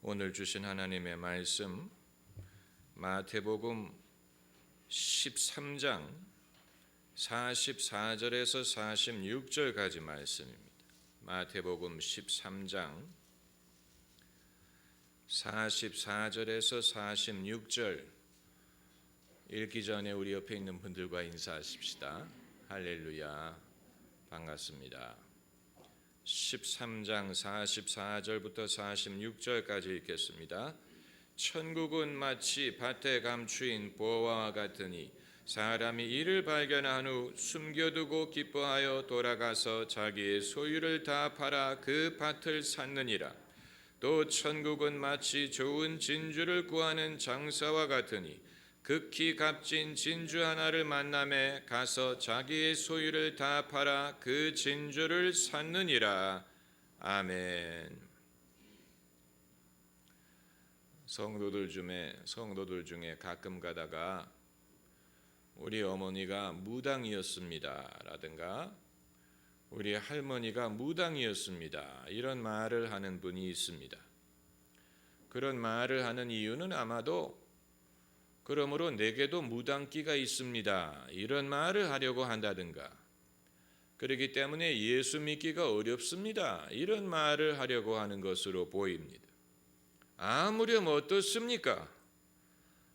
오늘 주신 하나님의 말씀 마태복음 13장 44절에서 46절까지 말씀입니다. 마태복음 13장 44절에서 46절 읽기 전에 우리 옆에 있는 분들과 인사하십시다. 할렐루야, 반갑습니다. 13장 44절부터 46절까지 읽겠습니다. 천국은 마치 밭에 감추인 보화와 같으니 사람이 이를 발견한 후 숨겨두고 기뻐하여 돌아가서 자기의 소유를 다 팔아 그 밭을 샀느니라. 또 천국은 마치 좋은 진주를 구하는 장사와 같으니 극히 값진 진주 하나를 만남에 가서 자기의 소유를 다 팔아 그 진주를 샀느니라. 아멘. 성도들 중에 가끔 가다가 우리 어머니가 무당이었습니다 라든가 우리 할머니가 무당이었습니다 이런 말을 하는 분이 있습니다. 그런 말을 하는 이유는 아마도 그러므로 내게도 무당기가 있습니다 이런 말을 하려고 한다든가, 그렇기 때문에 예수 믿기가 어렵습니다 이런 말을 하려고 하는 것으로 보입니다. 아무렴 어떻습니까?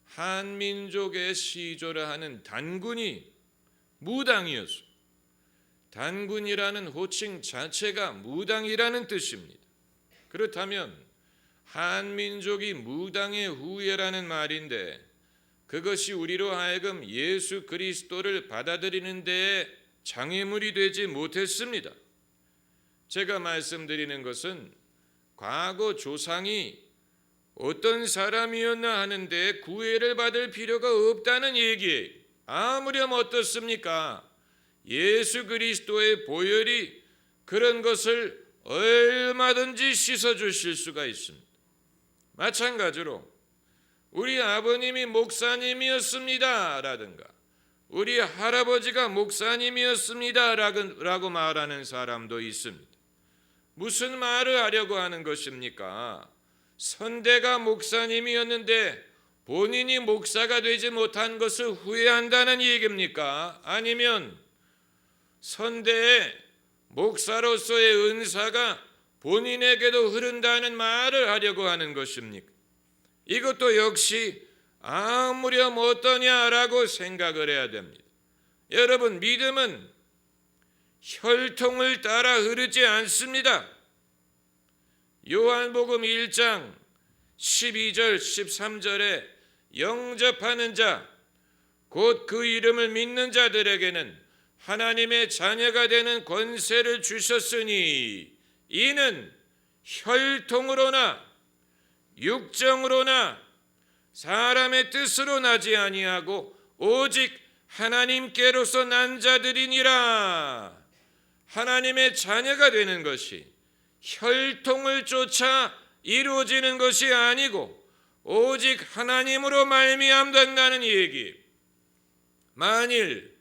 한민족의 시조라 하는 단군이 무당이었습니다. 단군이라는 호칭 자체가 무당이라는 뜻입니다. 그렇다면 한민족이 무당의 후예라는 말인데 그것이 우리로 하여금 예수 그리스도를 받아들이는 데에 장애물이 되지 못했습니다. 제가 말씀드리는 것은 과거 조상이 어떤 사람이었나 하는 데 구애를 받을 필요가 없다는 얘기예요. 아무렴 어떻습니까? 예수 그리스도의 보혈이 그런 것을 얼마든지 씻어주실 수가 있습니다. 마찬가지로 우리 아버님이 목사님이었습니다 라든가 우리 할아버지가 목사님이었습니다 라고 말하는 사람도 있습니다. 무슨 말을 하려고 하는 것입니까? 선대가 목사님이었는데 본인이 목사가 되지 못한 것을 후회한다는 얘기입니까? 아니면 선대의 목사로서의 은사가 본인에게도 흐른다는 말을 하려고 하는 것입니까? 이것도 역시 아무렴 어떠냐라고 생각을 해야 됩니다. 여러분, 믿음은 혈통을 따라 흐르지 않습니다. 요한복음 1장 12절 13절에 영접하는 자, 곧 그 이름을 믿는 자들에게는 하나님의 자녀가 되는 권세를 주셨으니 이는 혈통으로나 육정으로나 사람의 뜻으로 나지 아니하고 오직 하나님께로서 난 자들이니라. 하나님의 자녀가 되는 것이 혈통을 쫓아 이루어지는 것이 아니고 오직 하나님으로 말미암는다는 얘기. 만일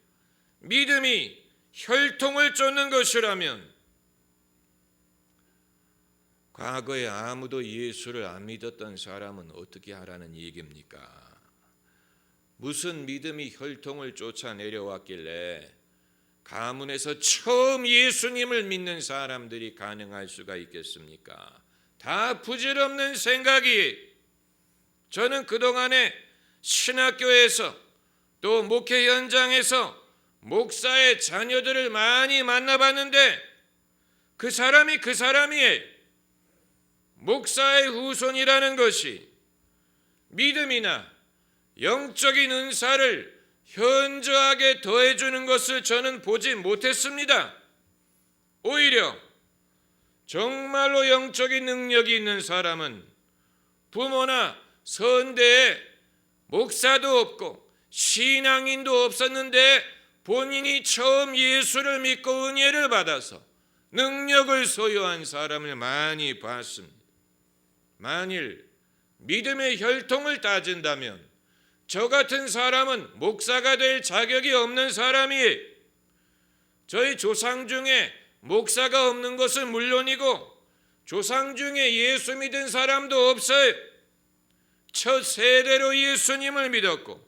믿음이 혈통을 쫓는 것이라면 과거에 아무도 예수를 안 믿었던 사람은 어떻게 하라는 얘기입니까? 무슨 믿음이 혈통을 쫓아 내려왔길래 가문에서 처음 예수님을 믿는 사람들이 가능할 수가 있겠습니까? 다 부질없는 생각이. 저는 그동안에 신학교에서 또 목회 현장에서 목사의 자녀들을 많이 만나봤는데 그 사람이에요. 목사의 후손이라는 것이 믿음이나 영적인 은사를 현저하게 더해주는 것을 저는 보지 못했습니다. 오히려 정말로 영적인 능력이 있는 사람은 부모나 선대에 목사도 없고 신앙인도 없었는데 본인이 처음 예수를 믿고 은혜를 받아서 능력을 소유한 사람을 많이 봤습니다. 만일 믿음의 혈통을 따진다면 저 같은 사람은 목사가 될 자격이 없는 사람이에요. 저희 조상 중에 목사가 없는 것은 물론이고 조상 중에 예수 믿은 사람도 없어요. 첫 세대로 예수님을 믿었고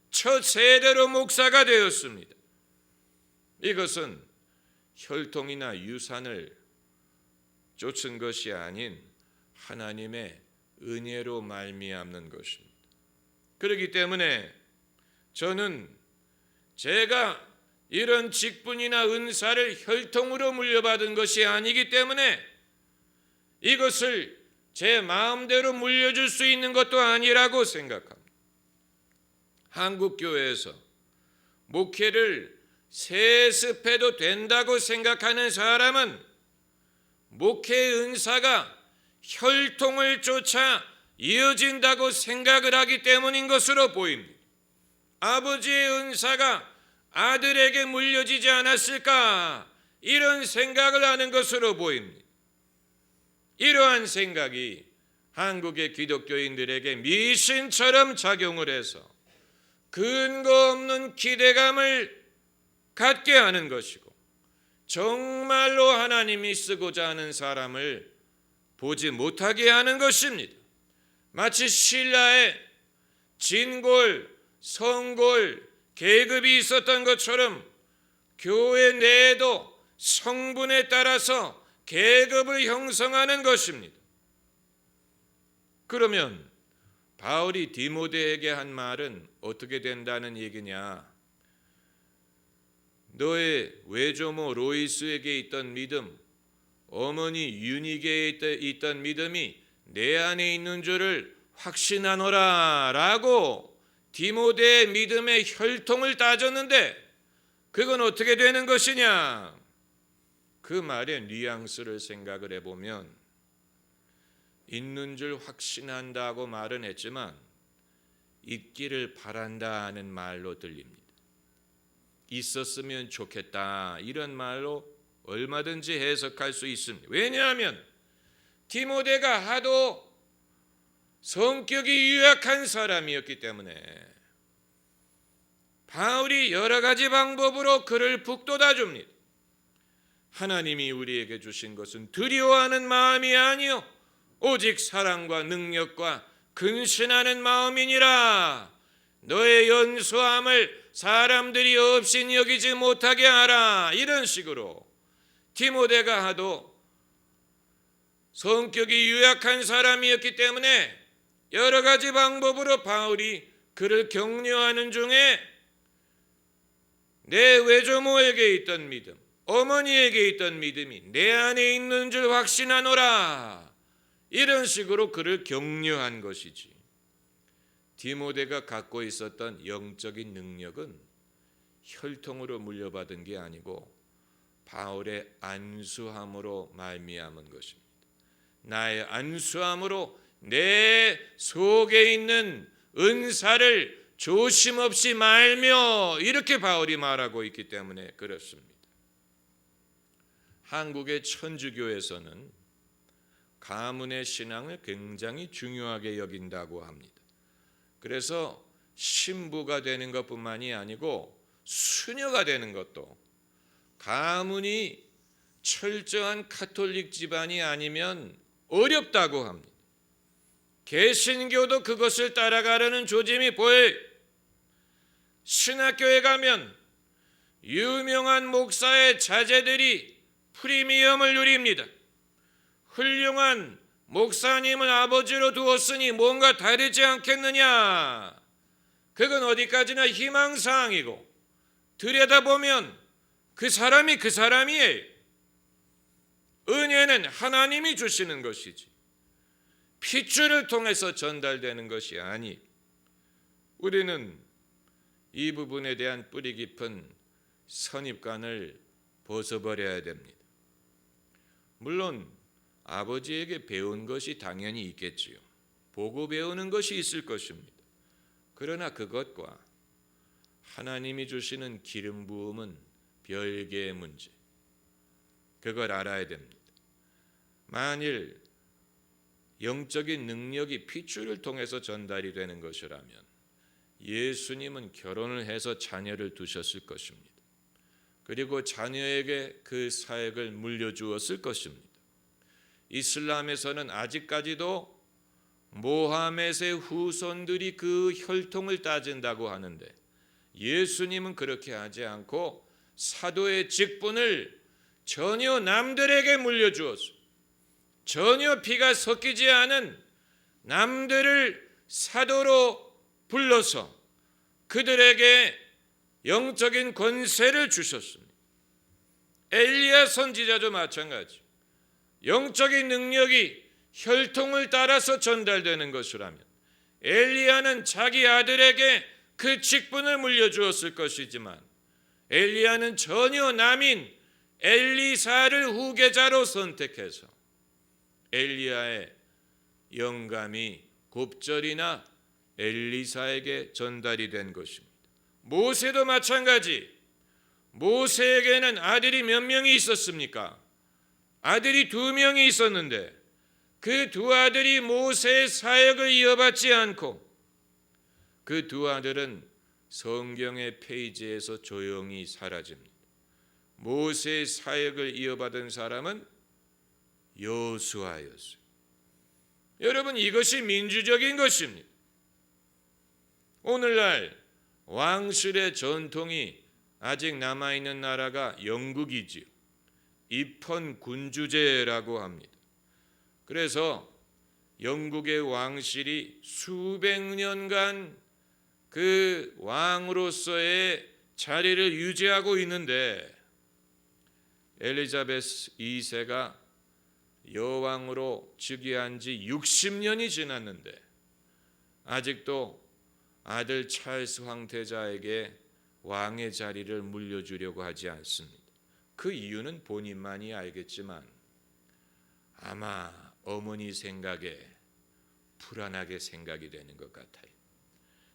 첫 세대로 목사가 되었습니다. 이것은 혈통이나 유산을 쫓은 것이 아닌 하나님의 은혜로 말미암는 것입니다. 그렇기 때문에 저는 제가 이런 직분이나 은사를 혈통으로 물려받은 것이 아니기 때문에 이것을 제 마음대로 물려줄 수 있는 것도 아니라고 생각합니다. 한국 교회에서 목회를 세습해도 된다고 생각하는 사람은 목회의 은사가 혈통을 쫓아 이어진다고 생각을 하기 때문인 것으로 보입니다. 아버지의 은사가 아들에게 물려지지 않았을까 이런 생각을 하는 것으로 보입니다. 이러한 생각이 한국의 기독교인들에게 미신처럼 작용을 해서 근거 없는 기대감을 갖게 하는 것이고 정말로 하나님이 쓰고자 하는 사람을 보지 못하게 하는 것입니다. 마치 신라에 진골, 성골, 계급이 있었던 것처럼 교회 내에도 성분에 따라서 계급을 형성하는 것입니다. 그러면 바울이 디모데에게 한 말은 어떻게 된다는 얘기냐? 너의 외조모 로이스에게 있던 믿음, 어머니 유니게에 있던 믿음이 내 안에 있는 줄을 확신하노라 라고 디모데의 믿음의 혈통을 따졌는데 그건 어떻게 되는 것이냐? 그 말의 뉘앙스를 생각을 해보면 있는 줄 확신한다고 말은 했지만 있기를 바란다는 말로 들립니다. 있었으면 좋겠다 이런 말로 얼마든지 해석할 수 있습니다. 왜냐하면 디모데가 하도 성격이 유약한 사람이었기 때문에 바울이 여러 가지 방법으로 그를 북돋아 줍니다. 하나님이 우리에게 주신 것은 두려워하는 마음이 아니요 오직 사랑과 능력과 근신하는 마음이니라. 너의 연소함을 사람들이 없인 여기지 못하게 하라. 이런 식으로 디모데가 하도 성격이 유약한 사람이었기 때문에 여러 가지 방법으로 바울이 그를 격려하는 중에 내 외조모에게 있던 믿음, 어머니에게 있던 믿음이 내 안에 있는 줄 확신하노라. 이런 식으로 그를 격려한 것이지. 디모데가 갖고 있었던 영적인 능력은 혈통으로 물려받은 게 아니고 바울의 안수함으로 말미암은 것입니다. 나의 안수함으로 내 속에 있는 은사를 조심 없이 말며 이렇게 바울이 말하고 있기 때문에 그렇습니다. 한국의 천주교에서는 가문의 신앙을 굉장히 중요하게 여긴다고 합니다. 그래서 신부가 되는 것뿐만이 아니고 수녀가 되는 것도 가문이 철저한 카톨릭 집안이 아니면 어렵다고 합니다. 개신교도 그것을 따라가려는 조짐이 보여요. 신학교에 가면 유명한 목사의 자제들이 프리미엄을 누립니다. 훌륭한 목사님을 아버지로 두었으니 뭔가 다르지 않겠느냐. 그건 어디까지나 희망사항이고 들여다보면 그 사람이 그 사람이에요. 은혜는 하나님이 주시는 것이지 핏줄을 통해서 전달되는 것이 아니. 우리는 이 부분에 대한 뿌리 깊은 선입관을 벗어버려야 됩니다. 물론 아버지에게 배운 것이 당연히 있겠지요. 보고 배우는 것이 있을 것입니다. 그러나 그것과 하나님이 주시는 기름 부음은 별개의 문제. 그걸 알아야 됩니다. 만일 영적인 능력이 핏줄을 통해서 전달이 되는 것이라면 예수님은 결혼을 해서 자녀를 두셨을 것입니다. 그리고 자녀에게 그 사역을 물려주었을 것입니다. 이슬람에서는 아직까지도 모하멧의 후손들이 그 혈통을 따진다고 하는데, 예수님은 그렇게 하지 않고 사도의 직분을 전혀 남들에게 물려주어서 전혀 피가 섞이지 않은 남들을 사도로 불러서 그들에게 영적인 권세를 주셨습니다. 엘리야 선지자도 마찬가지. 영적인 능력이 혈통을 따라서 전달되는 것이라면 엘리야는 자기 아들에게 그 직분을 물려주었을 것이지만, 엘리야는 전혀 남인 엘리사를 후계자로 선택해서 엘리야의 영감이 곱절이나 엘리사에게 전달이 된 것입니다. 모세도 마찬가지. 모세에게는 아들이 몇 명이 있었습니까? 아들이 2명이 있었는데 그 2 아들이 모세의 사역을 이어받지 않고 그 2 아들은 성경의 페이지에서 조용히 사라집니다. 모세의 사역을 이어받은 사람은 여호수아였어요. 여러분, 이것이 민주적인 것입니다. 오늘날 왕실의 전통이 아직 남아있는 나라가 영국이지요. 입헌 군주제라고 합니다. 그래서 영국의 왕실이 수백 년간 그 왕으로서의 자리를 유지하고 있는데, 엘리자베스 2세가 여왕으로 즉위한 지 60년이 지났는데 아직도 아들 찰스 황태자에게 왕의 자리를 물려주려고 하지 않습니다. 그 이유는 본인만이 알겠지만 아마 어머니 생각에 불안하게 생각이 되는 것 같아요.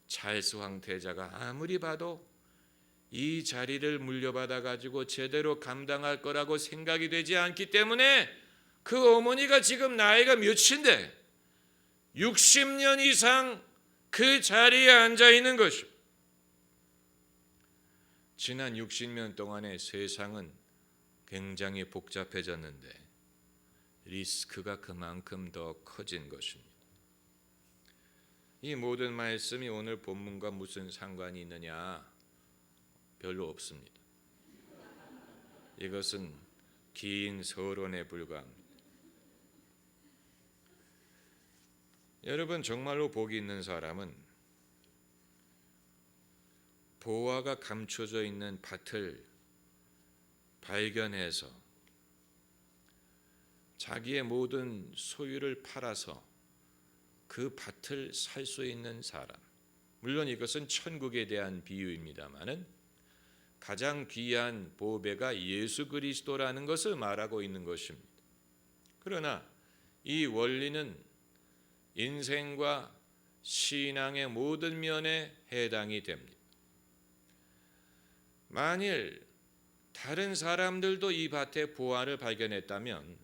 찰스 황태자가 아무리 봐도 이 자리를 물려받아 가지고 제대로 감당할 거라고 생각이 되지 않기 때문에 그 어머니가 지금 나이가 몇인데 60년 이상 그 자리에 앉아 있는 것이죠. 지난 60년 동안의 세상은 굉장히 복잡해졌는데 리스크가 그만큼 더 커진 것입니다. 이 모든 말씀이 오늘 본문과 무슨 상관이 있느냐? 별로 없습니다. 이것은 긴 서론에 불과합니다. 여러분, 정말로 복이 있는 사람은 보화가 감춰져 있는 밭을 발견해서 자기의 모든 소유를 팔아서 그 밭을 살 수 있는 사람. 물론 이것은 천국에 대한 비유입니다마는 가장 귀한 보배가 예수 그리스도라는 것을 말하고 있는 것입니다. 그러나 이 원리는 인생과 신앙의 모든 면에 해당이 됩니다. 만일 다른 사람들도 이 밭에 보화를 발견했다면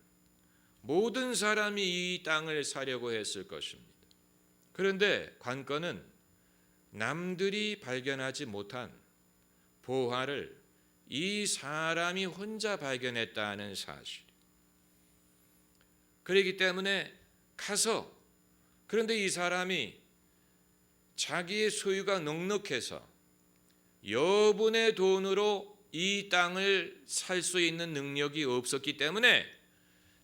모든 사람이 이 땅을 사려고 했을 것입니다. 그런데 관건은 남들이 발견하지 못한 보화를 이 사람이 혼자 발견했다는 사실. 그렇기 때문에 가서, 그런데 이 사람이 자기의 소유가 넉넉해서 여분의 돈으로 이 땅을 살 수 있는 능력이 없었기 때문에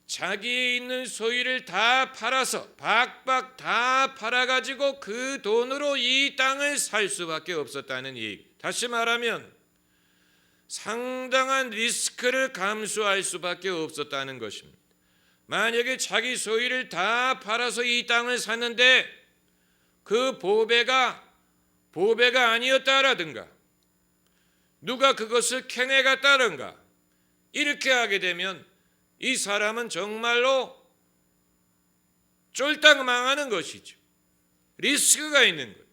자기의 있는 소유를 다 팔아서 박박 다 팔아가지고 그 돈으로 이 땅을 살 수밖에 없었다는 얘기. 다시 말하면 상당한 리스크를 감수할 수밖에 없었다는 것입니다. 만약에 자기 소유를 다 팔아서 이 땅을 샀는데 그 보배가 아니었다라든가 누가 그것을 캐내갔다든가 이렇게 하게 되면 이 사람은 정말로 쫄딱 망하는 것이죠. 리스크가 있는 거예요.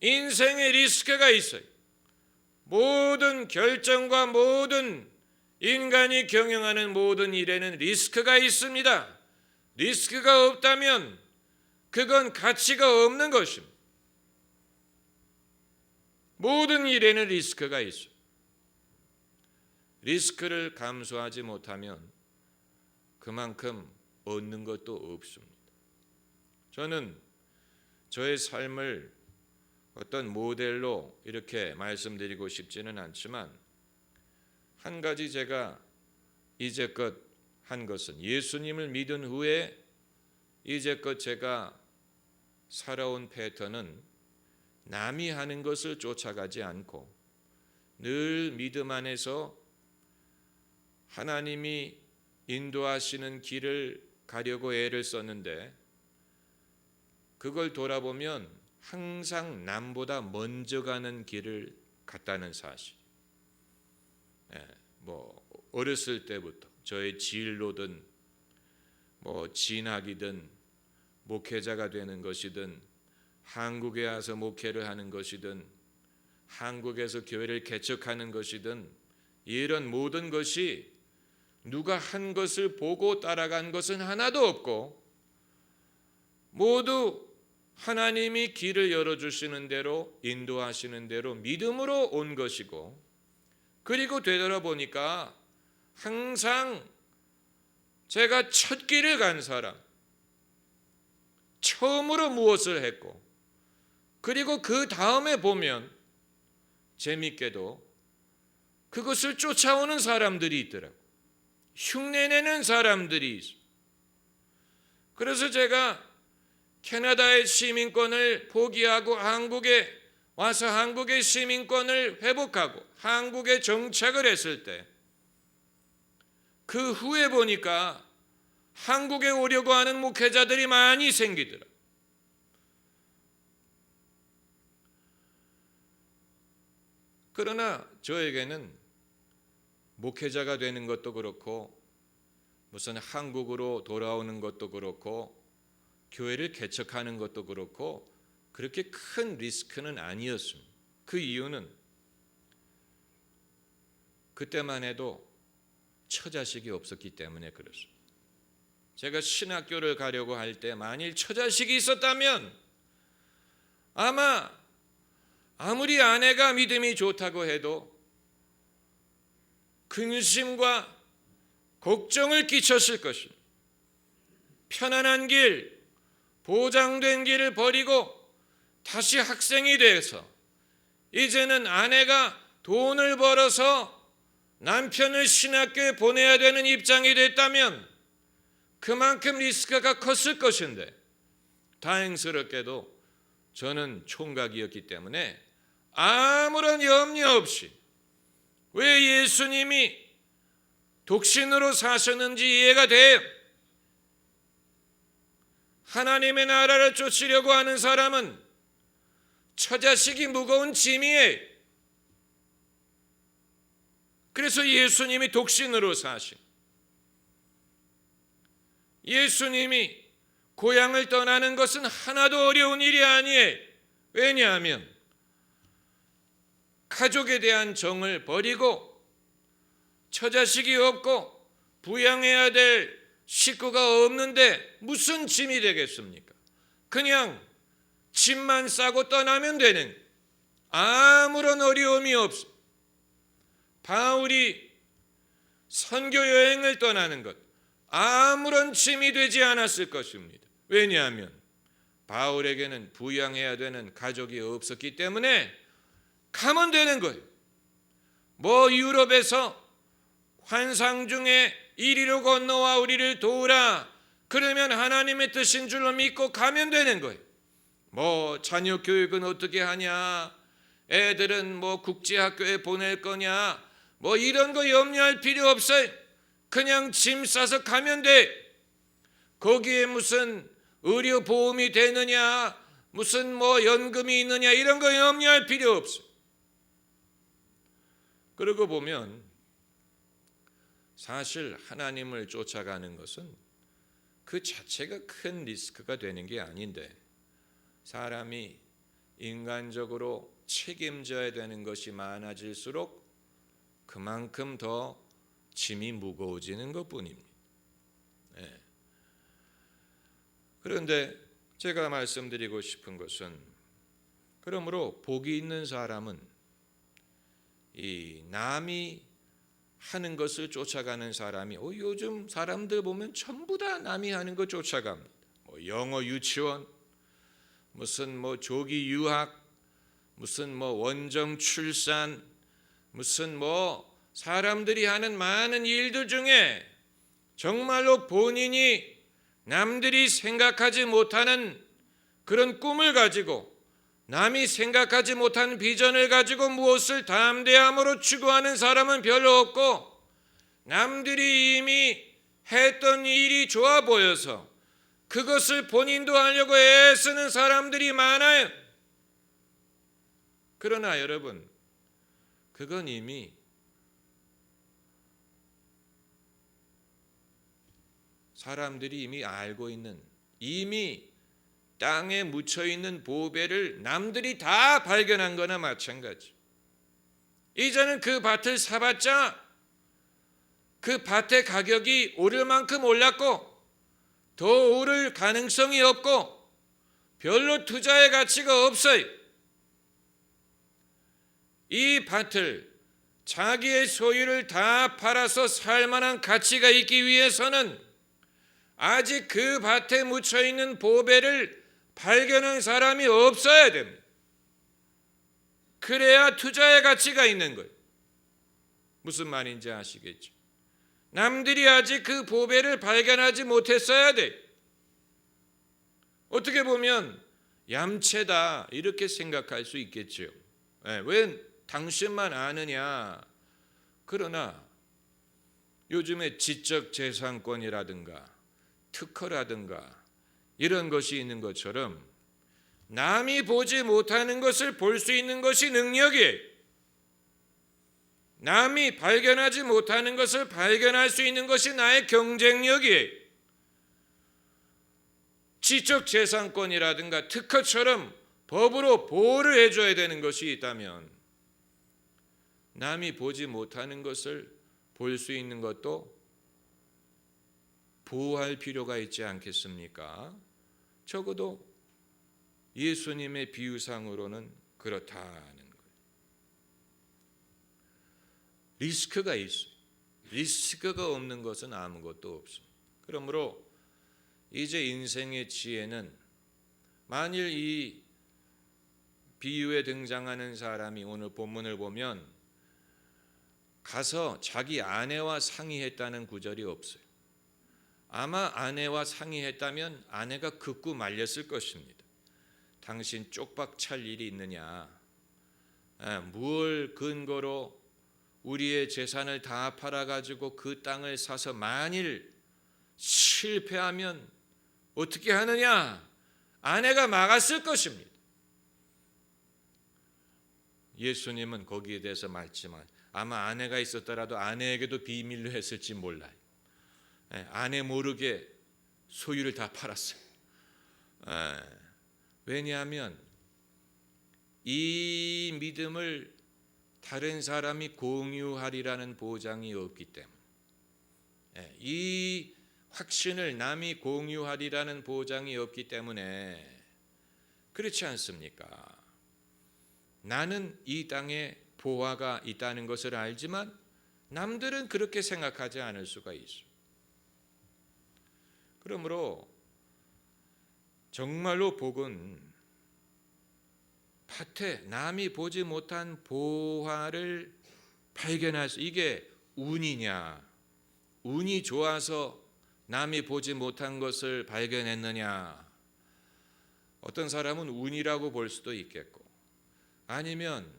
인생에 리스크가 있어요. 모든 결정과 모든 인간이 경영하는 모든 일에는 리스크가 있습니다. 리스크가 없다면 그건 가치가 없는 것입니다. 모든 일에는 리스크가 있어요. 리스크를 감수하지 못하면 그만큼 얻는 것도 없습니다. 저는 저의 삶을 어떤 모델로 이렇게 말씀드리고 싶지는 않지만 한 가지 제가 이제껏 한 것은 예수님을 믿은 후에 이제껏 제가 살아온 패턴은 남이 하는 것을 쫓아가지 않고 늘 믿음 안에서 하나님이 인도하시는 길을 가려고 애를 썼는데 그걸 돌아보면 항상 남보다 먼저 가는 길을 갔다는 사실. 어렸을 때부터 저의 진로든 진학이든 목회자가 되는 것이든 한국에 와서 목회를 하는 것이든 한국에서 교회를 개척하는 것이든 이런 모든 것이 누가 한 것을 보고 따라간 것은 하나도 없고 모두 하나님이 길을 열어주시는 대로 인도하시는 대로 믿음으로 온 것이고 그리고 되돌아보니까 항상 제가 첫 길을 간 사람, 처음으로 무엇을 했고 그리고 그 다음에 보면 재밌게도 그것을 쫓아오는 사람들이 있더라고요. 흉내내는 사람들이 있어요. 그래서 제가 캐나다의 시민권을 포기하고 한국에 와서 한국의 시민권을 회복하고 한국에 정착을 했을 때 그 후에 보니까 한국에 오려고 하는 목회자들이 많이 생기더라. 그러나 저에게는 목회자가 되는 것도 그렇고 무슨 한국으로 돌아오는 것도 그렇고 교회를 개척하는 것도 그렇고 그렇게 큰 리스크는 아니었습니다. 그 이유는 그때만 해도 처자식이 없었기 때문에 그렇습니다. 제가 신학교를 가려고 할 때 만일 처자식이 있었다면 아마 아무리 아내가 믿음이 좋다고 해도 근심과 걱정을 끼쳤을 것입니다. 편안한 길, 보장된 길을 버리고 다시 학생이 돼서 이제는 아내가 돈을 벌어서 남편을 신학교에 보내야 되는 입장이 됐다면 그만큼 리스크가 컸을 것인데 다행스럽게도 저는 총각이었기 때문에 아무런 염려 없이 왜 예수님이 독신으로 사셨는지 이해가 돼요. 하나님의 나라를 쫓으려고 하는 사람은 처자식이 무거운 짐이에요. 그래서 예수님이 독신으로 사신, 예수님이 고향을 떠나는 것은 하나도 어려운 일이 아니에요. 왜냐하면 가족에 대한 정을 버리고 처자식이 없고 부양해야 될 식구가 없는데 무슨 짐이 되겠습니까? 그냥 짐만 싸고 떠나면 되는, 아무런 어려움이 없어. 바울이 선교 여행을 떠나는 것 아무런 짐이 되지 않았을 것입니다. 왜냐하면 바울에게는 부양해야 되는 가족이 없었기 때문에 가면 되는 거예요. 유럽에서 환상 중에 이리로 건너와 우리를 도우라 그러면 하나님의 뜻인 줄로 믿고 가면 되는 거예요. 자녀 교육은 어떻게 하냐, 애들은 국제학교에 보낼 거냐, 이런 거 염려할 필요 없어요. 그냥 짐 싸서 가면 돼. 거기에 무슨 의료보험이 되느냐, 무슨 연금이 있느냐, 이런 거 염려할 필요 없어요. 그러고 보면 사실 하나님을 쫓아가는 것은 그 자체가 큰 리스크가 되는 게 아닌데 사람이 인간적으로 책임져야 되는 것이 많아질수록 그만큼 더 짐이 무거워지는 것뿐입니다. 그런데 제가 말씀드리고 싶은 것은 그러므로 복이 있는 사람은 이 남이 하는 것을 쫓아가는 사람이 요즘 사람들 보면 전부 다 남이 하는 거 쫓아갑니다. 영어 유치원, 무슨 조기 유학, 무슨 원정 출산, 무슨 사람들이 하는 많은 일들 중에 정말로 본인이 남들이 생각하지 못하는 그런 꿈을 가지고 남이 생각하지 못한 비전을 가지고 무엇을 담대함으로 추구하는 사람은 별로 없고, 남들이 이미 했던 일이 좋아 보여서 그것을 본인도 하려고 애쓰는 사람들이 많아요. 그러나 여러분, 그건 이미 사람들이 이미 알고 있는, 이미 땅에 묻혀있는 보배를 남들이 다 발견한 거나 마찬가지. 이제는 그 밭을 사봤자 그 밭의 가격이 오를 만큼 올랐고 더 오를 가능성이 없고 별로 투자의 가치가 없어요. 이 밭을, 자기의 소유를 다 팔아서 살 만한 가치가 있기 위해서는 아직 그 밭에 묻혀있는 보배를 발견한 사람이 없어야 됩니다. 그래야 투자의 가치가 있는 거예요. 무슨 말인지 아시겠죠? 남들이 아직 그 보배를 발견하지 못했어야 돼. 어떻게 보면 얌체다 이렇게 생각할 수 있겠죠. 왜 당신만 아느냐. 그러나 요즘에 지적재산권이라든가 특허라든가 이런 것이 있는 것처럼 남이 보지 못하는 것을 볼 수 있는 것이 능력이에요. 남이 발견하지 못하는 것을 발견할 수 있는 것이 나의 경쟁력이에요. 지적재산권이라든가 특허처럼 법으로 보호를 해줘야 되는 것이 있다면 남이 보지 못하는 것을 볼 수 있는 것도 보호할 필요가 있지 않겠습니까? 적어도 예수님의 비유상으로는 그렇다는 거예요. 리스크가 있어요. 리스크가 없는 것은 아무것도 없습니다. 그러므로 이제 인생의 지혜는, 만일 이 비유에 등장하는 사람이 오늘 본문을 보면 가서 자기 아내와 상의했다는 구절이 없어요. 아마 아내와 상의했다면 아내가 극구 말렸을 것입니다. 당신 쪽박 찰 일이 있느냐? 무엇 근거로 우리의 재산을 다 팔아가지고 그 땅을 사서 만일 실패하면 어떻게 하느냐? 아내가 막았을 것입니다. 예수님은 거기에 대해서 말지만 아마 아내가 있었더라도 아내에게도 비밀로 했을지 몰라요. 아내 모르게 소유를 다 팔았어요. 왜냐하면 이 믿음을 다른 사람이 공유하리라는 보장이 없기 때문에, 이 확신을 남이 공유하리라는 보장이 없기 때문에 그렇지 않습니까? 나는 이 땅에 보화가 있다는 것을 알지만 남들은 그렇게 생각하지 않을 수가 있어요. 그러므로 정말로 복은 밭에 남이 보지 못한 보화를 발견할 수, 이게 운이냐, 운이 좋아서 남이 보지 못한 것을 발견했느냐. 어떤 사람은 운이라고 볼 수도 있겠고, 아니면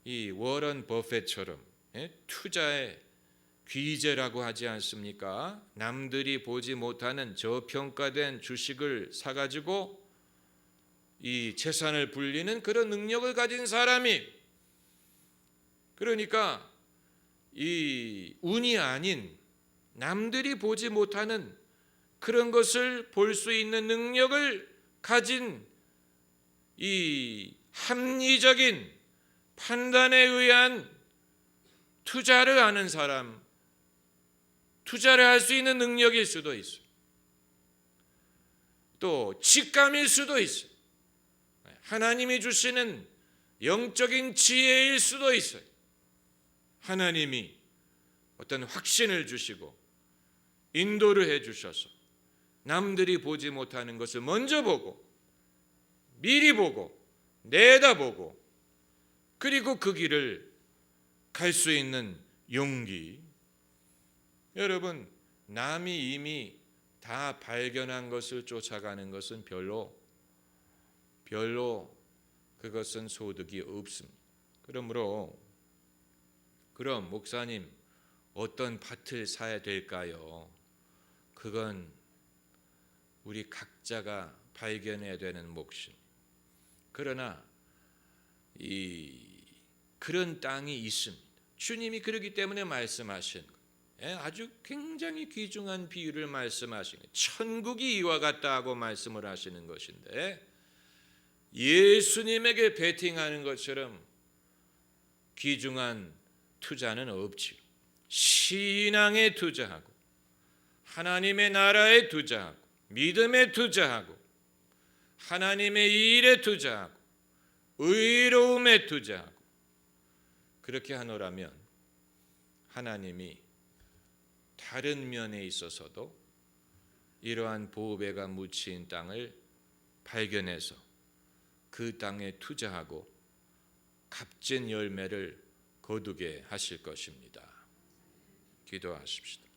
이 워런 버핏처럼 투자의 귀재라고 하지 않습니까? 남들이 보지 못하는 저평가된 주식을 사가지고 이 재산을 불리는 그런 능력을 가진 사람이, 그러니까 이 운이 아닌 남들이 보지 못하는 그런 것을 볼 수 있는 능력을 가진 이 합리적인 판단에 의한 투자를 하는 사람, 투자를 할 수 있는 능력일 수도 있어요. 또 직감일 수도 있어요. 하나님이 주시는 영적인 지혜일 수도 있어요. 하나님이 어떤 확신을 주시고 인도를 해 주셔서 남들이 보지 못하는 것을 먼저 보고 미리 보고 내다보고 그리고 그 길을 갈 수 있는 용기. 여러분, 남이 이미 다 발견한 것을 쫓아가는 것은 별로 그것은 소득이 없습니다. 그러므로 그럼 목사님 어떤 밭을 사야 될까요? 그건 우리 각자가 발견해야 되는 몫입니다. 그러나 그런 땅이 있습니다. 주님이 그러기 때문에 말씀하신 거예요. 아주 굉장히 귀중한 비유를 말씀하신 거예요. 천국이 이와 같다고 말씀을 하시는 것인데 예수님에게 베팅하는 것처럼 귀중한 투자는 없지요. 신앙에 투자하고 하나님의 나라에 투자하고 믿음에 투자하고 하나님의 일에 투자하고 의로움에 투자하고 그렇게 하노라면 하나님이 다른 면에 있어서도 이러한 보배가 묻힌 땅을 발견해서 그 땅에 투자하고 값진 열매를 거두게 하실 것입니다. 기도하십시다.